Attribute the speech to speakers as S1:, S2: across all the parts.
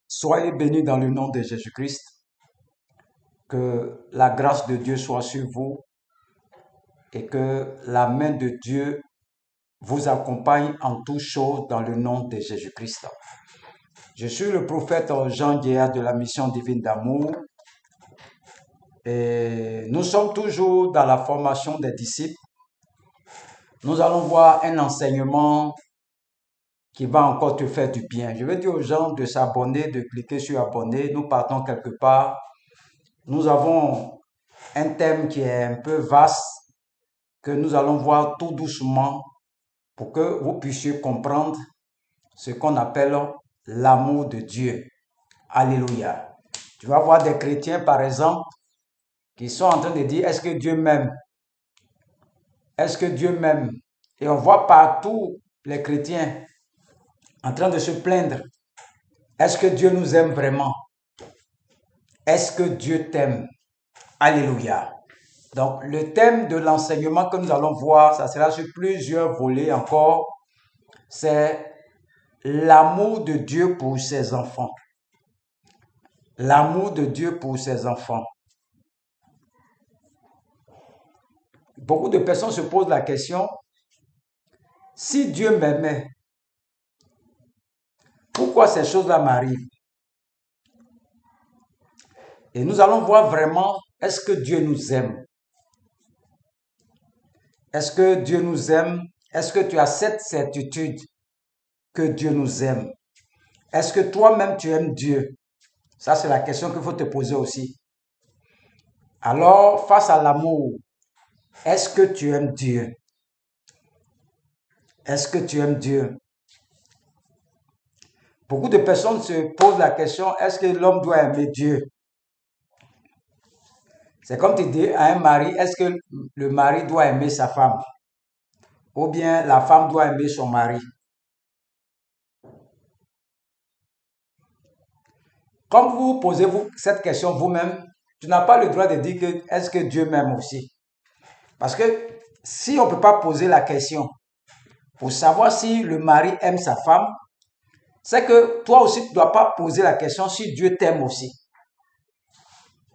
S1: Soyez bénis dans le nom de Jésus-Christ. Que la grâce de Dieu soit sur vous et que la main de Dieu vous accompagne en toutes choses dans le nom de Jésus-Christ. Je suis le prophète Jean Guéa de la mission divine d'amour et nous sommes toujours dans la formation des disciples. Nous allons voir un enseignement qui va encore te faire du bien. Je vais dire aux gens de s'abonner, de cliquer sur abonner. Nous partons quelque part. Nous avons un thème qui est un peu vaste que nous allons voir tout doucement pour que vous puissiez comprendre ce qu'on appelle l'amour de Dieu. Alléluia. Tu vas voir des chrétiens, par exemple, qui sont en train de dire, est-ce que Dieu m'aime? Est-ce que Dieu m'aime? Et on voit partout les chrétiens en train de se plaindre. Est-ce que Dieu nous aime vraiment? Est-ce que Dieu t'aime? Alléluia. Donc, le thème de l'enseignement que nous allons voir, ça sera sur plusieurs volets encore. C'est l'amour de Dieu pour ses enfants. L'amour de Dieu pour ses enfants. Beaucoup de personnes se posent la question, si Dieu m'aimait, pourquoi ces choses-là m'arrivent? Et nous allons voir vraiment, est-ce que Dieu nous aime? Est-ce que Dieu nous aime? Est-ce que tu as cette certitude que Dieu nous aime? Est-ce que toi-même tu aimes Dieu? Ça, c'est la question qu'il faut te poser aussi. Alors, face à l'amour, est-ce que tu aimes Dieu? Est-ce que tu aimes Dieu? Beaucoup de personnes se posent la question, est-ce que l'homme doit aimer Dieu? C'est comme tu dis à un mari, est-ce que le mari doit aimer sa femme? Ou bien la femme doit aimer son mari? Comme vous posez-vous cette question vous-même, tu n'as pas le droit de dire que est-ce que Dieu m'aime aussi? Parce que si on ne peut pas poser la question pour savoir si le mari aime sa femme, c'est que toi aussi tu ne dois pas poser la question si Dieu t'aime aussi.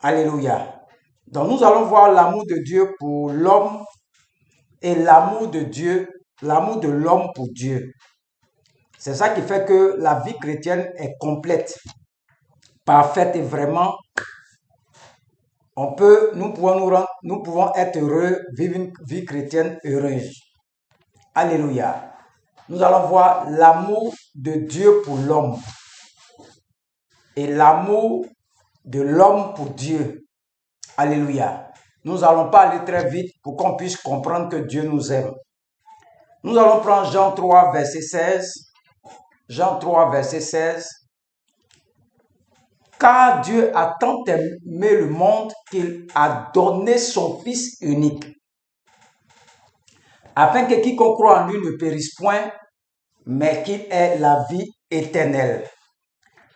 S1: Alléluia. Donc nous allons voir l'amour de Dieu pour l'homme et l'amour de Dieu, l'amour de l'homme pour Dieu. C'est ça qui fait que la vie chrétienne est complète, parfaite et vraiment, nous pouvons être heureux, vivre une vie chrétienne heureuse. Alléluia. Nous allons voir l'amour de Dieu pour l'homme et l'amour de l'homme pour Dieu. Alléluia. Nous n'allons pas aller très vite pour qu'on puisse comprendre que Dieu nous aime. Nous allons prendre Jean 3, verset 16. Jean 3, verset 16. Car Dieu a tant aimé le monde qu'il a donné son Fils unique, afin que quiconque croit en lui ne périsse point, mais qu'il ait la vie éternelle.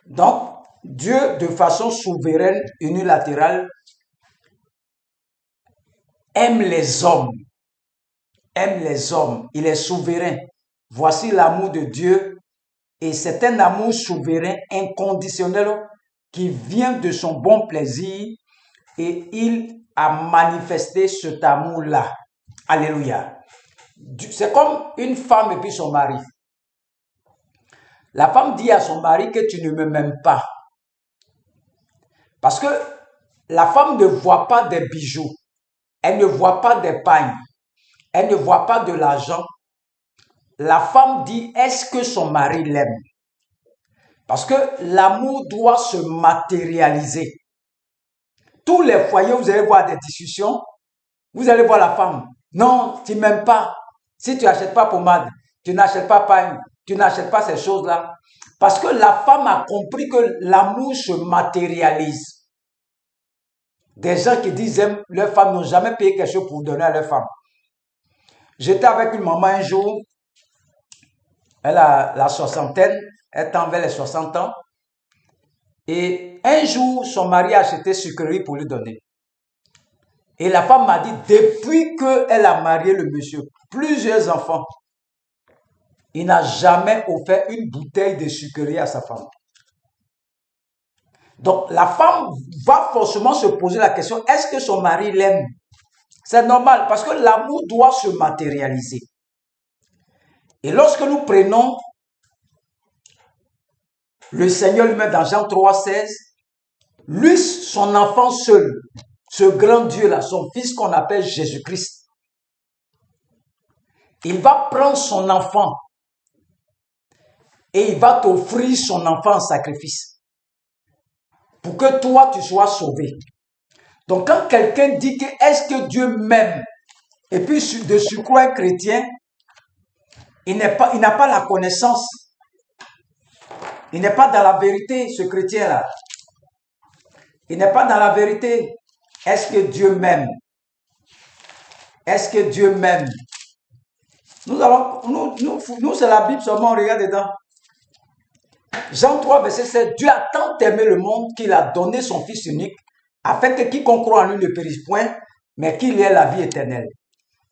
S1: Donc, Dieu, de façon souveraine, unilatérale, aime les hommes. Aime les hommes. Il est souverain. Voici l'amour de Dieu. Et c'est un amour souverain, inconditionnel, qui vient de son bon plaisir. Et il a manifesté cet amour-là. Alléluia. C'est comme une femme et puis son mari. La femme dit à son mari que tu ne m'aimes pas. Parce que la femme ne voit pas des bijoux. Elle ne voit pas des pagnes. Elle ne voit pas de l'argent. La femme dit, est-ce que son mari l'aime? Parce que l'amour doit se matérialiser. Tous les foyers, vous allez voir des discussions. Vous allez voir la femme. Non, tu ne m'aimes pas. Si tu n'achètes pas pommade, tu n'achètes pas pain, tu n'achètes pas ces choses-là. Parce que la femme a compris que l'amour se matérialise. Des gens qui disent leurs femmes n'ont jamais payé quelque chose pour donner à leur femme. J'étais avec une maman un jour. Elle a la soixantaine. Elle tend vers les 60 ans. Et un jour, son mari a acheté sucrerie pour lui donner. Et la femme m'a dit, depuis qu'elle a marié le monsieur, plusieurs enfants, il n'a jamais offert une bouteille de sucrerie à sa femme. Donc, la femme va forcément se poser la question, est-ce que son mari l'aime? C'est normal parce que l'amour doit se matérialiser. Et lorsque nous prenons le Seigneur lui-même dans Jean 3,16, lui, son enfant seul, ce grand Dieu-là, son fils qu'on appelle Jésus-Christ, il va prendre son enfant et il va t'offrir son enfant en sacrifice pour que toi, tu sois sauvé. Donc, quand quelqu'un dit que est-ce que Dieu m'aime, et puis de surcroît un chrétien, il n'a pas la connaissance. Il n'est pas dans la vérité, ce chrétien-là. Il n'est pas dans la vérité. Est-ce que Dieu m'aime? Est-ce que Dieu m'aime? Nous c'est la Bible seulement, on regarde dedans. Jean 3, verset 7, Dieu a tant aimé le monde qu'il a donné son Fils unique, afin que quiconque croit en lui ne périsse point, mais qu'il ait la vie éternelle.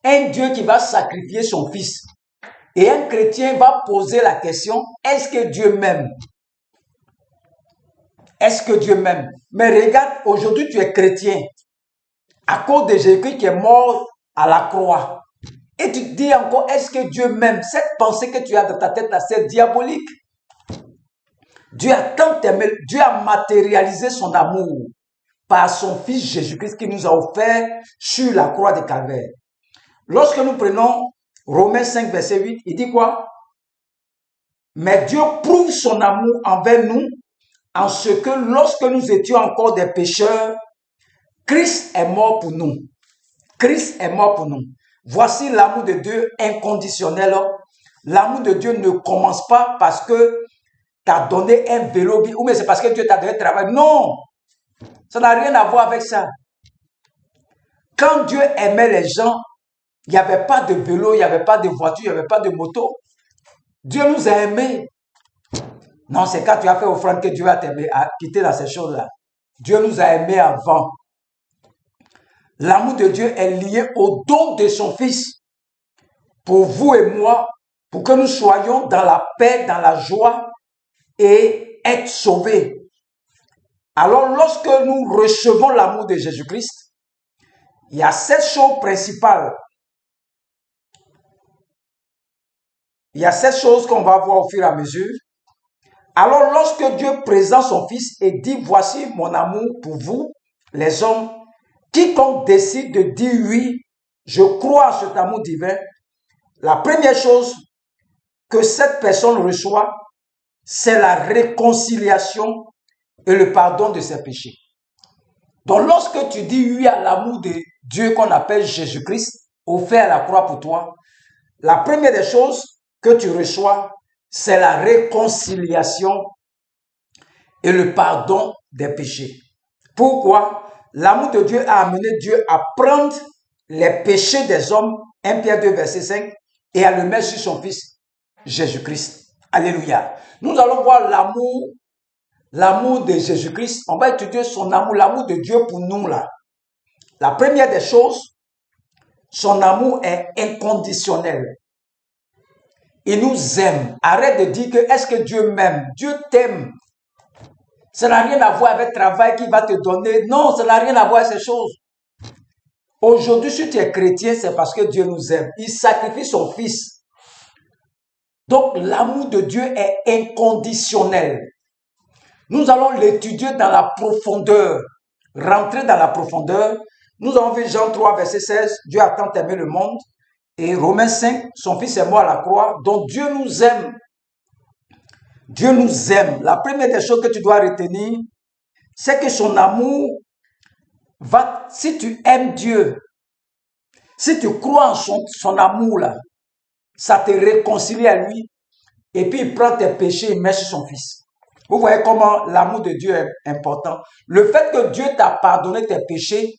S1: Un Dieu qui va sacrifier son Fils. Et un chrétien va poser la question, est-ce que Dieu m'aime? Est-ce que Dieu m'aime? Mais regarde, aujourd'hui tu es chrétien, à cause de Jésus qui est mort à la croix. Et tu te dis encore, est-ce que Dieu m'aime? Cette pensée que tu as dans ta tête là, c'est diabolique. Dieu a tant aimé, Dieu a matérialisé son amour par son Fils Jésus-Christ qui nous a offert sur la croix de Calvaire. Lorsque nous prenons Romains 5, verset 8, il dit quoi? Mais Dieu prouve son amour envers nous en ce que lorsque nous étions encore des pécheurs, Christ est mort pour nous. Christ est mort pour nous. Voici l'amour de Dieu inconditionnel. L'amour de Dieu ne commence pas parce que tu as donné un vélo, ou mais c'est parce que Dieu t'a donné un travail. Non, ça n'a rien à voir avec ça. Quand Dieu aimait les gens, il n'y avait pas de vélo, il n'y avait pas de voiture, il n'y avait pas de moto. Dieu nous a aimés. Non, c'est quand tu as fait offrande que Dieu va t'aimer à quitter dans ces choses-là. Dieu nous a aimés avant. L'amour de Dieu est lié au don de son Fils. Pour vous et moi, pour que nous soyons dans la paix, dans la joie et être sauvés. Alors, lorsque nous recevons l'amour de Jésus-Christ, il y a cette chose principale. Il y a cette chose qu'on va voir au fur et à mesure. Alors, lorsque Dieu présente son Fils et dit, voici mon amour pour vous, les hommes, quiconque décide de dire oui, je crois à cet amour divin, la première chose que cette personne reçoit, c'est la réconciliation et le pardon de ses péchés. Donc, lorsque tu dis oui à l'amour de Dieu qu'on appelle Jésus-Christ, offert à la croix pour toi, la première des choses que tu reçois, c'est la réconciliation et le pardon des péchés. Pourquoi? L'amour de Dieu a amené Dieu à prendre les péchés des hommes, 1 Pierre 2, verset 5, et à le mettre sur son Fils, Jésus-Christ. Alléluia. Nous allons voir l'amour de Jésus-Christ. On va étudier son amour, l'amour de Dieu pour nous là. La première des choses, son amour est inconditionnel. Il nous aime. Arrête de dire que est-ce que Dieu m'aime? Dieu t'aime. Ça n'a rien à voir avec le travail qu'il va te donner. Non, ça n'a rien à voir avec ces choses. Aujourd'hui, si tu es chrétien, c'est parce que Dieu nous aime. Il sacrifie son Fils. Donc, l'amour de Dieu est inconditionnel. Nous allons l'étudier dans la profondeur. Rentrer dans la profondeur. Nous avons vu Jean 3, verset 16. Dieu a tant aimé le monde. Et Romains 5, son Fils est mort à la croix. Donc, Dieu nous aime. Dieu nous aime. La première des choses que tu dois retenir, c'est que son amour va, si tu aimes Dieu, si tu crois en son amour là, ça te réconcilie à lui, et puis il prend tes péchés et met sur son Fils. Vous voyez comment l'amour de Dieu est important. Le fait que Dieu t'a pardonné tes péchés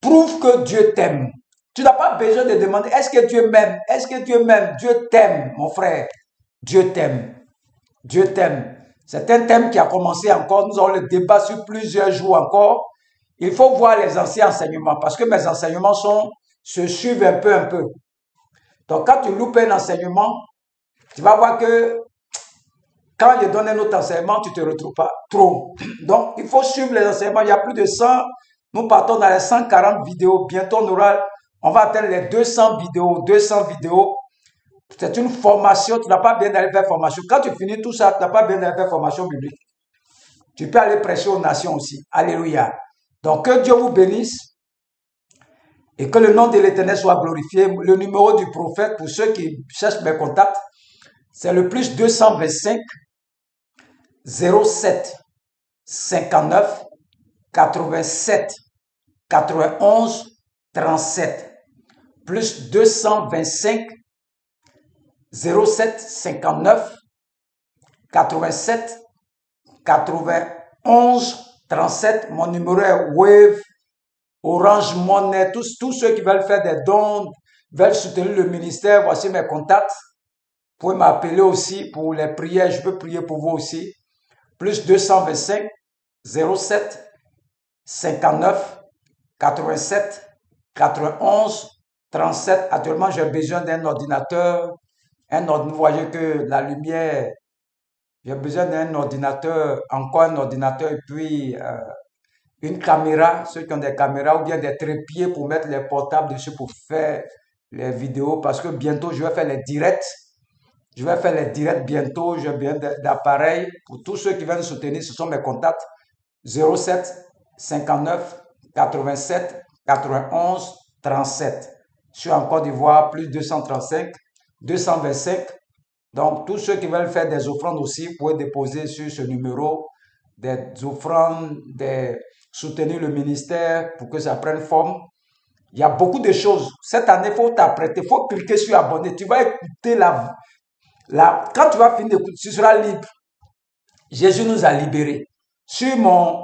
S1: prouve que Dieu t'aime. Tu n'as pas besoin de demander, est-ce que Dieu m'aime? Est-ce que Dieu m'aime? Dieu t'aime, mon frère. Dieu t'aime. Dieu t'aime. C'est un thème qui a commencé encore. Nous allons le débat sur plusieurs jours encore. Il faut voir les anciens enseignements parce que mes enseignements se suivent un peu. Donc, quand tu loupes un enseignement, tu vas voir que quand je donne un autre enseignement, tu ne te retrouves pas trop. Donc, il faut suivre les enseignements. Il y a plus de 100. Nous partons dans les 140 vidéos. Bientôt, on va atteindre les 200 vidéos. 200 vidéos. C'est une formation. Tu n'as pas besoin d'aller faire formation. Quand tu finis tout ça, tu n'as pas besoin d'aller faire formation biblique. Tu peux aller prêcher aux nations aussi. Alléluia. Donc, que Dieu vous bénisse et que le nom de l'Éternel soit glorifié. Le numéro du prophète, pour ceux qui cherchent mes contacts, c'est le plus 225 07 59 87 91 37. Plus 225 07 59 87 91 37. Mon numéro est Wave, Orange Money. Tous ceux qui veulent faire des dons, veulent soutenir le ministère, voici mes contacts. Vous pouvez m'appeler aussi pour les prières. Je peux prier pour vous aussi. Plus 225 07 59 87 91 37. Actuellement, j'ai besoin d'un ordinateur. Vous voyez que la lumière, j'ai besoin d'un ordinateur, encore un ordinateur, et puis une caméra, ceux qui ont des caméras, ou bien des trépieds pour mettre les portables dessus pour faire les vidéos, parce que bientôt, je vais faire les directs. Je vais faire les directs bientôt. J'ai besoin d'appareils. Pour tous ceux qui veulent soutenir, ce sont mes contacts. 07 59 87 91 37. Je suis en Côte d'Ivoire, plus 235 225. Donc, tous ceux qui veulent faire des offrandes aussi, vous pouvez déposer sur ce numéro des offrandes, soutenir le ministère pour que ça prenne forme. Il y a beaucoup de choses. Cette année, il faut t'apprêter, il faut cliquer sur abonner. Tu vas écouter quand tu vas finir d'écouter, tu seras libre. Jésus nous a libérés. Sur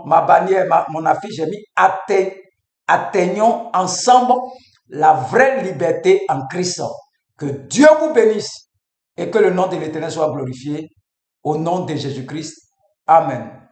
S1: ma bannière, mon affiche, j'ai mis atteignons ensemble la vraie liberté en Christ. Que Dieu vous bénisse et que le nom de l'Éternel soit glorifié. Au nom de Jésus-Christ. Amen.